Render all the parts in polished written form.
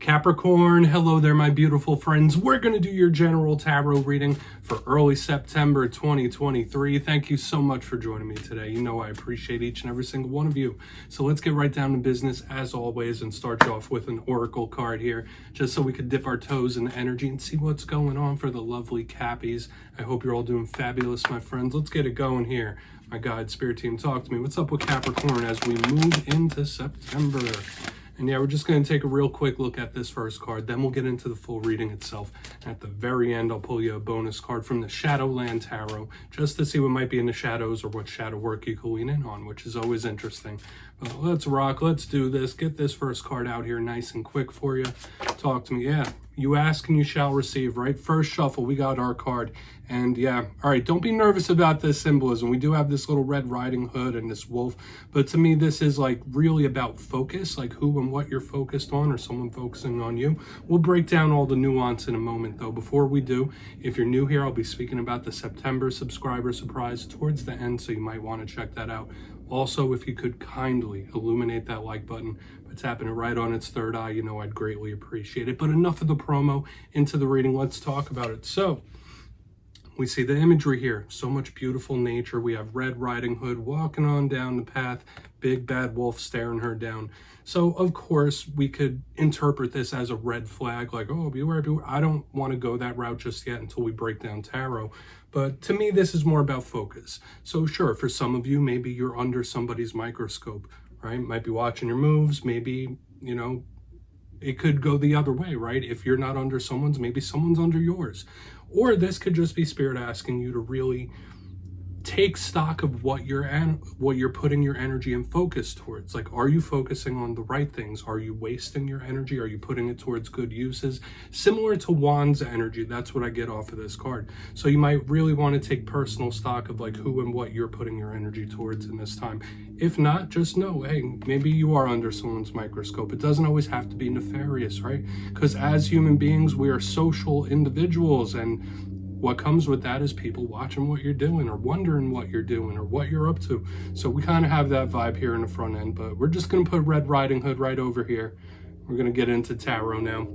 Capricorn, hello there my beautiful friends. We're going to do your general tarot reading for early September 2023. Thank you so much for joining me today. You know I appreciate each and every single one of you. So let's get right down to business as always and start you off with an oracle card here just so we could dip our toes in the energy and see what's going on for the lovely Cappies. I hope you're all doing fabulous, my friends. Let's get it going here. My guide spirit team, talk to me. What's up with Capricorn as we move into September? And yeah, we're just going to take a real quick look at this first card. Then we'll get into the full reading itself. At the very end, I'll pull you a bonus card from the Shadowland Tarot, just to see what might be in the shadows or what shadow work you can lean in on, which is always interesting. But let's rock. Let's do this. Get this first card out here nice and quick for you. Talk to me. Yeah, you ask and you shall receive, right? First shuffle, we got our card. And yeah, all right, don't be nervous about this symbolism. We do have this little Red Riding Hood and this wolf. But to me, this is like really about focus, like who and what you're focused on or someone focusing on you. We'll break down all the nuance in a moment, though. Before we do, if you're new here, I'll be speaking about the September subscriber surprise towards the end, so you might want to check that out. Also, if you could kindly illuminate that like button by tapping it right on its third eye, you know I'd greatly appreciate it. But enough of the promo, into the reading. Let's talk about it. So, we see the imagery here. So much beautiful nature. We have Red Riding Hood walking on down the path, big bad wolf staring her down. So, of course, we could interpret this as a red flag, like, oh, beware, beware. I don't want to go that route just yet until we break down tarot. But to me, this is more about focus. So sure, for some of you, maybe you're under somebody's microscope, right? Might be watching your moves. Maybe, you know, it could go the other way, right? If you're not under someone's, maybe someone's under yours. Or this could just be spirit asking you to really take stock of what you're putting your energy and focus towards. Like, are you focusing on the right things? Are you wasting your energy? Are you putting it towards good uses? Similar to Wands energy, that's what I get off of this card. So you might really want to take personal stock of like who and what you're putting your energy towards in this time. If not, just know, hey, maybe you are under someone's microscope. It doesn't always have to be nefarious, right? Because as human beings, we are social individuals, and what comes with that is people watching what you're doing or wondering what you're doing or what you're up to. So we kind of have that vibe here in the front end, but we're just going to put Red Riding Hood right over here. We're going to get into tarot now.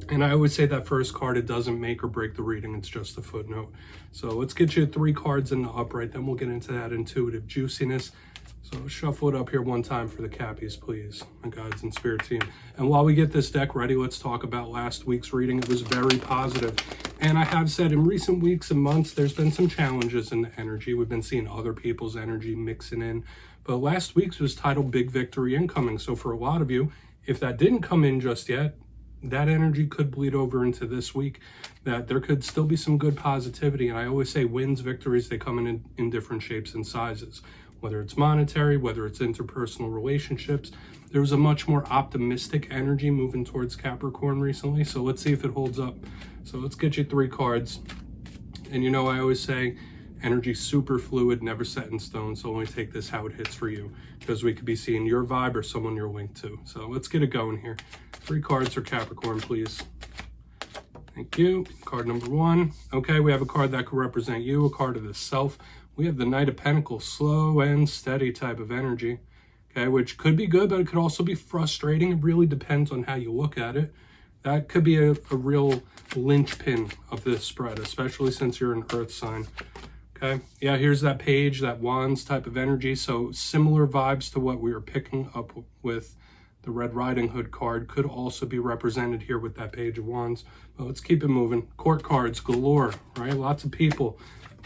And I always say that first card, it doesn't make or break the reading. It's just a footnote. So let's get you 3 cards in the upright. Then we'll get into that intuitive juiciness. So shuffle it up here one time for the Cappies, please, my guides and spirit team. And while we get this deck ready, let's talk about last week's reading. It was very positive. And I have said in recent weeks and months, there's been some challenges in the energy. We've been seeing other people's energy mixing in. But last week's was titled Big Victory Incoming. So for a lot of you, if that didn't come in just yet, that energy could bleed over into this week, that there could still be some good positivity. And I always say wins, victories, they come in different shapes and sizes. Whether it's monetary, whether it's interpersonal relationships. There was a much more optimistic energy moving towards Capricorn recently. So let's see if it holds up. So let's get you 3 cards. And you know, I always say energy's super fluid, never set in stone. So only take this how it hits for you, because we could be seeing your vibe or someone you're linked to. So let's get it going here. 3 cards for Capricorn, please. Thank you. Card number 1. Okay, we have a card that could represent you, a card of the self. We have the Knight of Pentacles, slow and steady type of energy, okay, which could be good, but it could also be frustrating. It really depends on how you look at it. That could be a real linchpin of this spread, especially since you're an earth sign, okay? Yeah, here's that page, that Wands type of energy. So similar vibes to what we were picking up with the Red Riding Hood card could also be represented here with that page of Wands. But let's keep it moving. Court cards galore, right? Lots of people.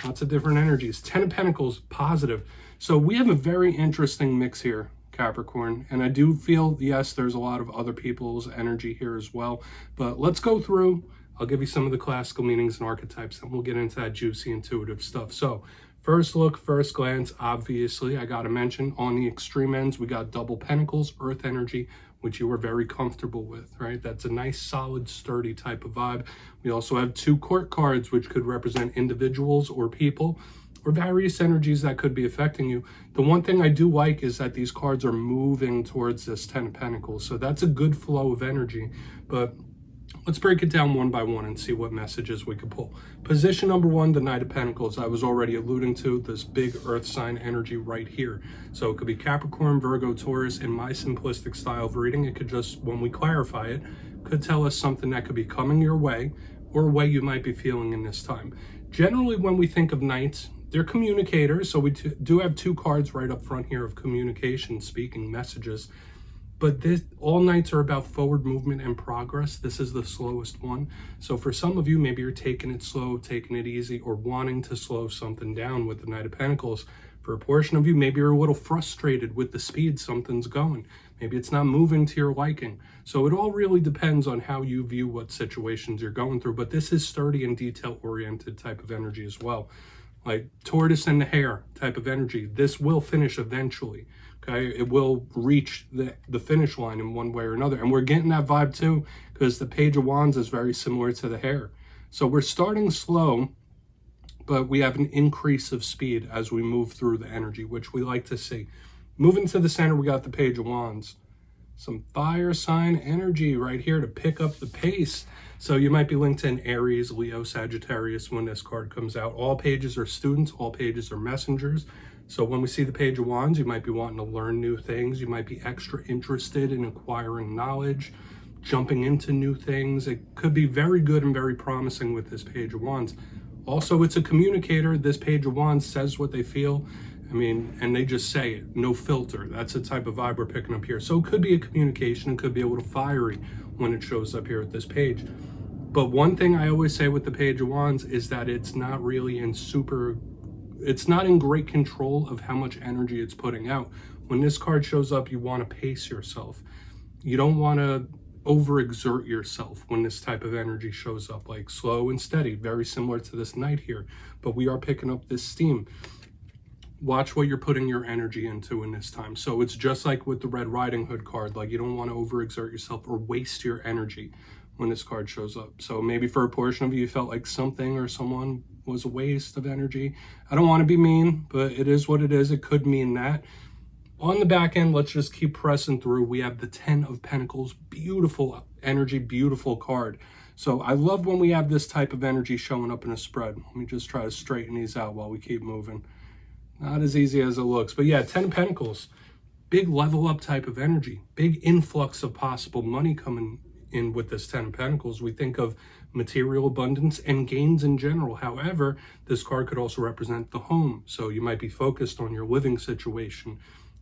Lots of different energies. 10 of Pentacles, positive. So we have a very interesting mix here, Capricorn. And I do feel, yes, there's a lot of other people's energy here as well. But let's go through. I'll give you some of the classical meanings and archetypes, and we'll get into that juicy, intuitive stuff. So first look, first glance, obviously, I got to mention on the extreme ends, we got double Pentacles, earth energy, which you were very comfortable with, right? That's a nice, solid, sturdy type of vibe. We also have 2 court cards, which could represent individuals or people or various energies that could be affecting you. The one thing I do like is that these cards are moving towards this 10 of Pentacles. So that's a good flow of energy. But let's break it down one by one and see what messages we could pull. Position number 1, the Knight of Pentacles. I was already alluding to this big earth sign energy right here. So it could be Capricorn, Virgo, Taurus. In my simplistic style of reading, it could just, when we clarify it, could tell us something that could be coming your way or a way you might be feeling in this time. Generally, when we think of knights, they're communicators. So we do have 2 cards right up front here of communication, speaking messages. But all knights are about forward movement and progress. This is the slowest one. So for some of you, maybe you're taking it slow, taking it easy, or wanting to slow something down with the Knight of Pentacles. For a portion of you, maybe you're a little frustrated with the speed something's going. Maybe it's not moving to your liking. So it all really depends on how you view what situations you're going through. But this is sturdy and detail-oriented type of energy as well. Like tortoise and the hare type of energy. This will finish eventually. Okay, it will reach the finish line in one way or another. And we're getting that vibe too, because the Page of Wands is very similar to the hare. So we're starting slow, but we have an increase of speed as we move through the energy, which we like to see. Moving to the center, we got the Page of Wands. Some fire sign energy right here to pick up the pace. So you might be linked to an Aries, Leo, Sagittarius when this card comes out. All pages are students, all pages are messengers. So when we see the Page of Wands, you might be wanting to learn new things. You might be extra interested in acquiring knowledge, jumping into new things. It could be very good and very promising with this Page of Wands. Also, it's a communicator. This Page of Wands says what they feel. I mean, and they just say it, no filter. That's the type of vibe we're picking up here. So it could be a communication. It could be a little fiery when it shows up here at this page. But one thing I always say with the Page of Wands is that it's not really it's not in great control of how much energy it's putting out. When this card shows up, you want to pace yourself. You don't want to overexert yourself when this type of energy shows up, like slow and steady, very similar to this Knight here. But we are picking up this steam. Watch what you're putting your energy into in this time. So it's just like with the Red Riding Hood card, like you don't want to overexert yourself or waste your energy when this card shows up. So maybe for a portion of you, you felt like something or someone was a waste of energy. I don't want to be mean, but it is what it is. It could mean that. On the back end, let's just keep pressing through. We have the 10 of Pentacles, beautiful energy, beautiful card. So I love when we have this type of energy showing up in a spread. Let me just try to straighten these out while we keep moving. Not as easy as it looks, but yeah, 10 of Pentacles, big level up type of energy, big influx of possible money coming in with this 10 of Pentacles. We think of material abundance and gains in general. However, this card could also represent the home. So you might be focused on your living situation,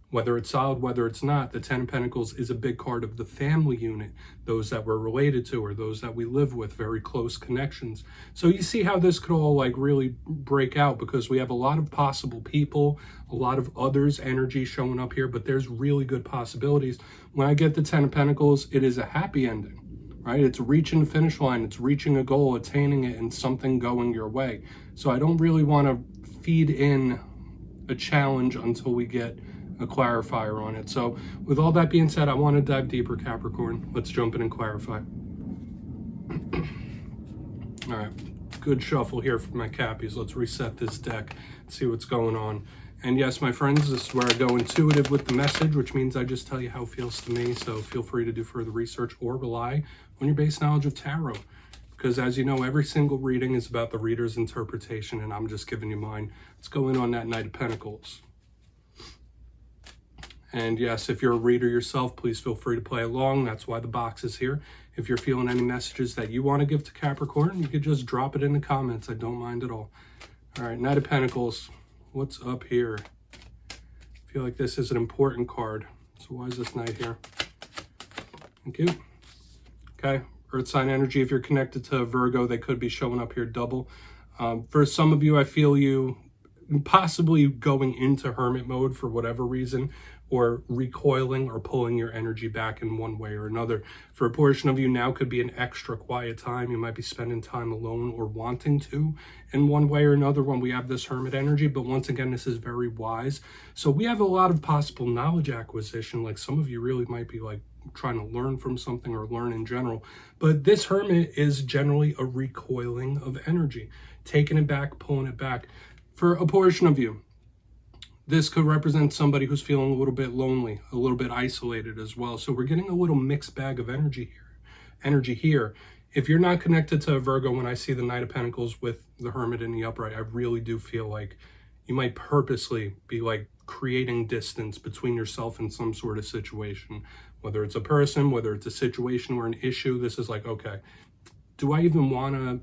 whether it's solid, whether it's not. The 10 of Pentacles is a big card of the family unit, those that we're related to or those that we live with, very close connections. So you see how this could all like really break out, because we have a lot of possible people, a lot of others energy showing up here, but there's really good possibilities. When I get the 10 of Pentacles, it is a happy ending, right? It's reaching the finish line, it's reaching a goal, attaining it, and something going your way. So I don't really want to feed in a challenge until we get a clarifier on it. So with all that being said, I want to dive deeper, Capricorn. Let's jump in and clarify. All right, good shuffle here for my Cappies. Let's reset this deck, see what's going on. And yes, my friends, this is where I go intuitive with the message, which means I just tell you how it feels to me. So feel free to do further research or rely on your base knowledge of tarot. Because as you know, every single reading is about the reader's interpretation, and I'm just giving you mine. Let's go in on that Knight of Pentacles. And yes, if you're a reader yourself, please feel free to play along. That's why the box is here. If you're feeling any messages that you want to give to Capricorn, you could just drop it in the comments. I don't mind at all. All right, Knight of Pentacles. What's up here? I feel like this is an important card. So why is this Knight here? Thank you. Okay, Earth sign energy. If you're connected to Virgo, they could be showing up here double. For some of you, I feel you possibly going into hermit mode for whatever reason, or recoiling or pulling your energy back in one way or another. For a portion of you, now could be an extra quiet time. You might be spending time alone or wanting to in one way or another when we have this hermit energy. But once again, this is very wise. So we have a lot of possible knowledge acquisition. Like some of you really might be like trying to learn from something or learn in general. But this hermit is generally a recoiling of energy, taking it back, pulling it back. For a portion of you, this could represent somebody who's feeling a little bit lonely, a little bit isolated as well. So we're getting a little mixed bag of energy here. If you're not connected to a Virgo, when I see the Knight of Pentacles with the Hermit in the upright, I really do feel like you might purposely be like creating distance between yourself and some sort of situation, Whether it's a person, whether it's a situation or an issue, this is like, okay, do I even want to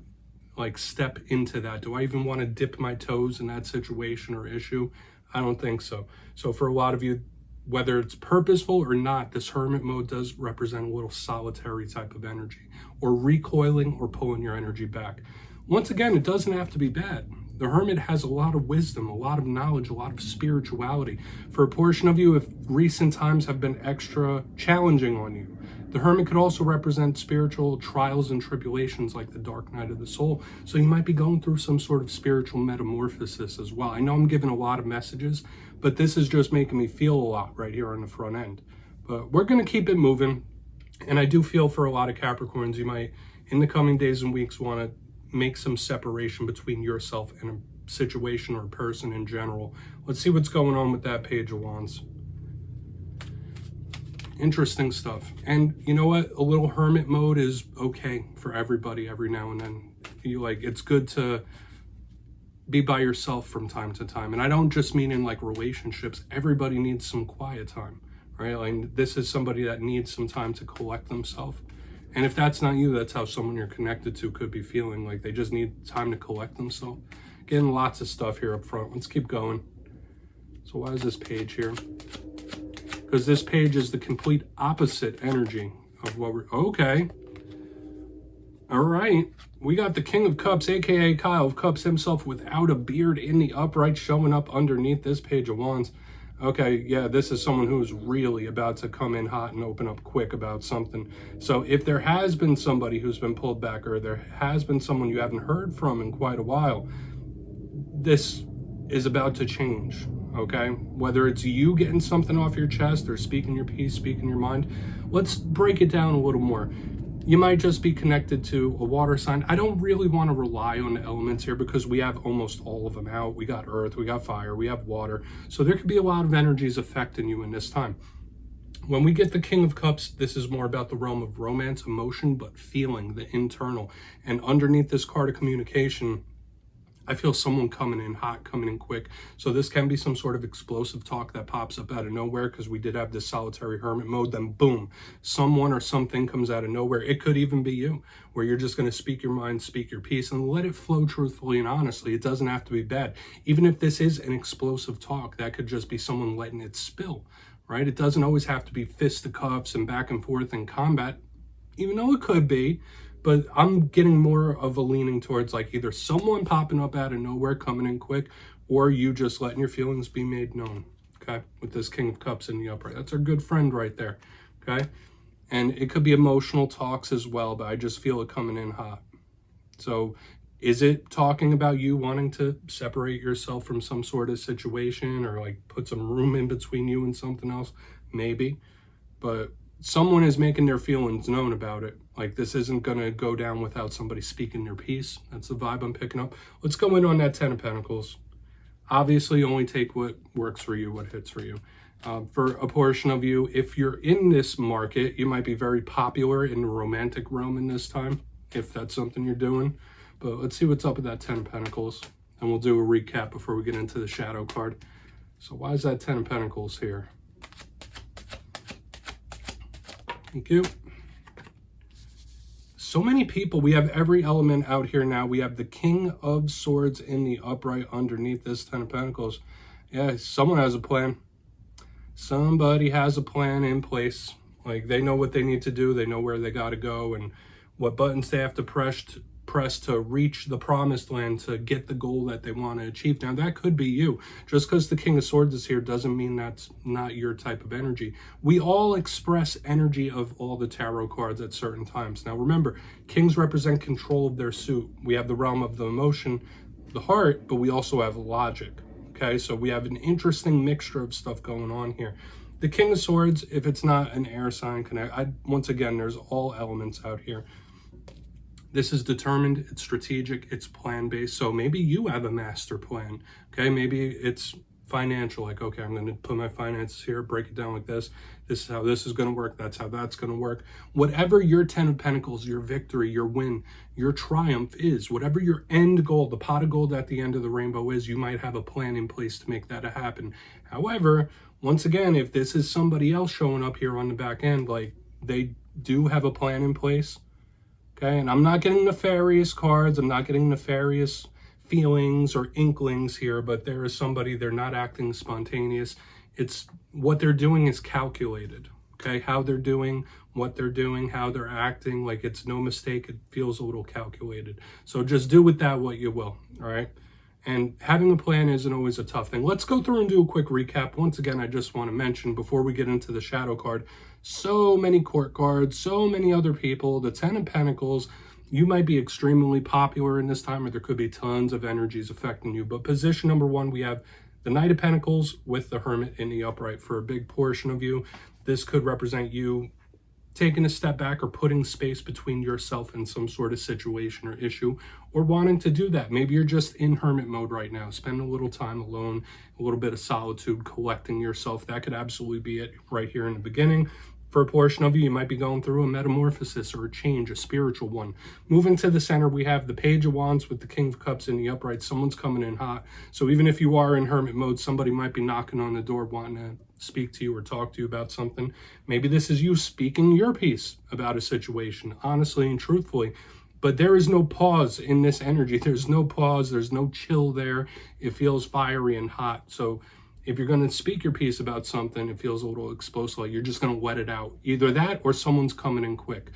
like step into that? Do I even want to dip my toes in that situation or issue? I don't think so. So for a lot of you, whether it's purposeful or not, this hermit mode does represent a little solitary type of energy, or recoiling or pulling your energy back. Once again, it doesn't have to be bad. The hermit has a lot of wisdom, a lot of knowledge, a lot of spirituality. For a portion of you, if recent times have been extra challenging on you, the hermit could also represent spiritual trials and tribulations like the dark night of the soul. So you might be going through some sort of spiritual metamorphosis as well. I know I'm giving a lot of messages, but this is just making me feel a lot right here on the front end. But we're going to keep it moving. And I do feel for a lot of Capricorns, you might, in the coming days and weeks, want to make some separation between yourself and a situation or a person in general. Let's see what's going on with that Page of Wands. Interesting stuff. And you know what? A little hermit mode is okay for everybody every now and then. It's good to be by yourself from time to time. And I don't just mean in like relationships. Everybody needs some quiet time, right? Like this is somebody that needs some time to collect themselves. And if that's not you, that's how someone you're connected to could be feeling, like they just need time to collect themselves. Getting lots of stuff here up front. Let's keep going. So why is this page here? Because this page is the complete opposite energy of what we're... Okay. All right. We got the King of Cups, aka Kyle of Cups himself, without a beard in the upright, showing up underneath this Page of Wands. Okay, yeah, this is someone who's really about to come in hot and open up quick about something. So if there has been somebody who's been pulled back, or there has been someone you haven't heard from in quite a while, this is about to change, okay? Whether it's you getting something off your chest or speaking your piece, speaking your mind, let's break it down a little more. You might just be connected to a water sign. I don't really want to rely on the elements here because we have almost all of them out. We got earth, we got fire, we have water. So there could be a lot of energies affecting you in this time. When we get the King of Cups, this is more about the realm of romance, emotion, but feeling, the internal. And underneath this card of communication, I feel someone coming in hot, coming in quick. So this can be some sort of explosive talk that pops up out of nowhere, because we did have this solitary hermit mode. Then boom, someone or something comes out of nowhere. It could even be you, where you're just going to speak your mind, speak your piece, and let it flow truthfully and honestly. It doesn't have to be bad. Even if this is an explosive talk, that could just be someone letting it spill, right? It doesn't always have to be fisticuffs and back and forth and combat, even though it could be. But I'm getting more of a leaning towards like either someone popping up out of nowhere, coming in quick, or you just letting your feelings be made known, okay? With this King of Cups in the upright. That's our good friend right there, okay? And it could be emotional talks as well, but I just feel it coming in hot. So is it talking about you wanting to separate yourself from some sort of situation, or like put some room in between you and something else? Maybe. But someone is making their feelings known about it. Like this isn't going to go down without somebody speaking their piece. That's the vibe I'm picking up. Let's go in on that 10 of Pentacles. Obviously, only take what works for you, what hits for you. For a portion of you, if you're in this market, you might be very popular in the romantic realm in this time, if that's something you're doing. But let's see what's up with that 10 of Pentacles. And we'll do a recap before we get into the shadow card. So why is that 10 of Pentacles here? Thank you. So many people, we have every element out here now. We have the King of Swords in the upright underneath this 10 of Pentacles. Yeah, someone has a plan. Somebody has a plan in place. Like they know what they need to do. They know where they got to go and what buttons they have to press to reach the promised land, to get the goal that they want to achieve. Now that could be you. Just because the King of Swords is here doesn't mean that's not your type of energy. We all express energy of all the tarot cards at certain times. Now remember, kings represent control of their suit. We have the realm of the emotion, the heart, but we also have logic. Okay, so we have an interesting mixture of stuff going on here. The King of Swords, if it's not an air sign connect, once again, there's all elements out here. This is determined, it's strategic, it's plan-based. So maybe you have a master plan, okay? Maybe it's financial, like, okay, I'm gonna put my finances here, break it down like this. This is how this is gonna work, that's how that's gonna work. Whatever your 10 of Pentacles, your victory, your win, your triumph is, whatever your end goal, the pot of gold at the end of the rainbow is, you might have a plan in place to make that happen. However, once again, if this is somebody else showing up here on the back end, like they do have a plan in place. Okay, and I'm not getting nefarious cards. I'm not getting nefarious feelings or inklings here, but there is somebody, they're not acting spontaneous. It's what they're doing is calculated. Okay, how they're doing, what they're doing, how they're acting, like it's no mistake. It feels a little calculated. So just do with that what you will, all right? And having a plan isn't always a tough thing. Let's go through and do a quick recap. Once again, I just want to mention before we get into the shadow card, so many court cards, so many other people, the 10 of Pentacles, you might be extremely popular in this time, or there could be tons of energies affecting you. But position number one, we have the Knight of Pentacles with the Hermit in the upright. For a big portion of you, this could represent you taking a step back or putting space between yourself and some sort of situation or issue, or wanting to do that. Maybe you're just in hermit mode right now, spend a little time alone, a little bit of solitude, collecting yourself. That could absolutely be it right here in the beginning. For a portion of you, you might be going through a metamorphosis or a change, a spiritual one. Moving to the center, we have the Page of Wands with the King of Cups in the upright. Someone's coming in hot. So even if you are in hermit mode, somebody might be knocking on the door wanting to speak to you or talk to you about something. Maybe this is you speaking your piece about a situation, honestly and truthfully. But there is no pause in this energy. There's no pause. There's no chill there. It feels fiery and hot. So if you're going to speak your piece about something, it feels a little explosive, like you're just going to wet it out. Either that or someone's coming in quick.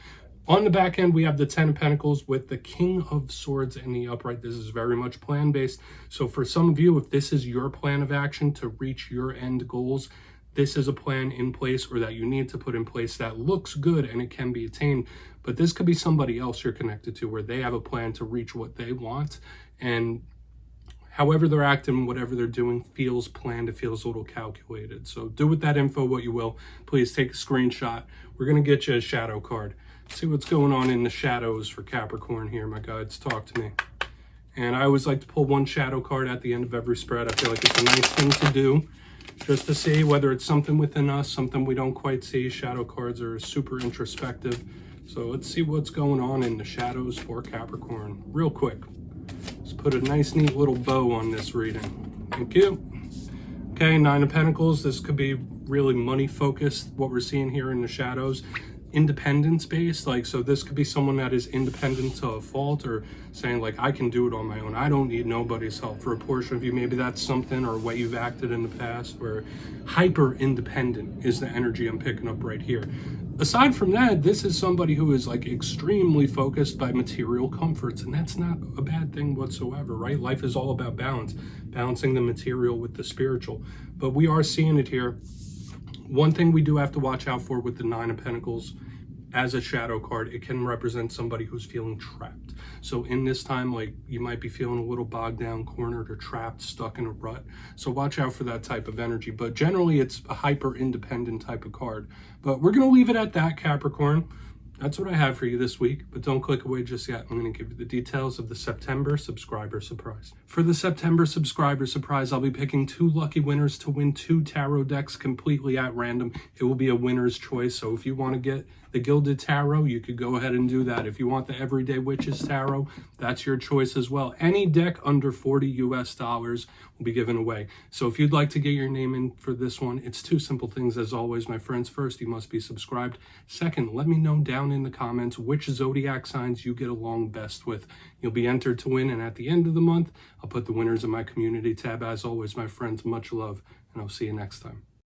On the back end, we have the 10 of Pentacles with the King of Swords in the upright. This is very much plan-based. So for some of you, if this is your plan of action to reach your end goals, this is a plan in place or that you need to put in place that looks good and it can be attained. But this could be somebody else you're connected to where they have a plan to reach what they want. And however they're acting, whatever they're doing feels planned, it feels a little calculated. So do with that info what you will. Please take a screenshot. We're going to get you a shadow card. See what's going on in the shadows for Capricorn here, my guides. Talk to me. And I always like to pull one shadow card at the end of every spread. I feel like it's a nice thing to do, just to see whether it's something within us, something we don't quite see. Shadow cards are super introspective. So let's see what's going on in the shadows for Capricorn real quick. Let's put a nice, neat little bow on this reading. Thank you. Okay, 9 of Pentacles. This could be really money focused, what we're seeing here in the shadows. Independence based, like, so this could be someone that is independent to a fault, or saying like, I can do it on my own, I don't need nobody's help. For a portion of you, maybe that's something, or a way you've acted in the past, where hyper independent is the energy I'm picking up right here. Aside from that, this is somebody who is like extremely focused by material comforts, and that's not a bad thing whatsoever, right? Life is all about balance, balancing the material with the spiritual. But we are seeing it here. One thing we do have to watch out for with the 9 of Pentacles as a shadow card, it can represent somebody who's feeling trapped. So in this time, like, you might be feeling a little bogged down, cornered, or trapped, stuck in a rut. So watch out for that type of energy. But generally, it's a hyper independent type of card. But we're going to leave it at that, Capricorn. That's what I have for you this week, but don't click away just yet. I'm going to give you the details of the September subscriber surprise. For the September subscriber surprise, I'll be picking 2 lucky winners to win 2 tarot decks completely at random. It will be a winner's choice, so if you want to get the Gilded Tarot, you could go ahead and do that. If you want the Everyday Witches Tarot, that's your choice as well. Any deck under $40 US will be given away. So if you'd like to get your name in for this one, it's 2 simple things as always, my friends. First, you must be subscribed. Second, let me know down in the comments which zodiac signs you get along best with. You'll be entered to win, and at the end of the month, I'll put the winners in my community tab. As always, my friends, much love, and I'll see you next time.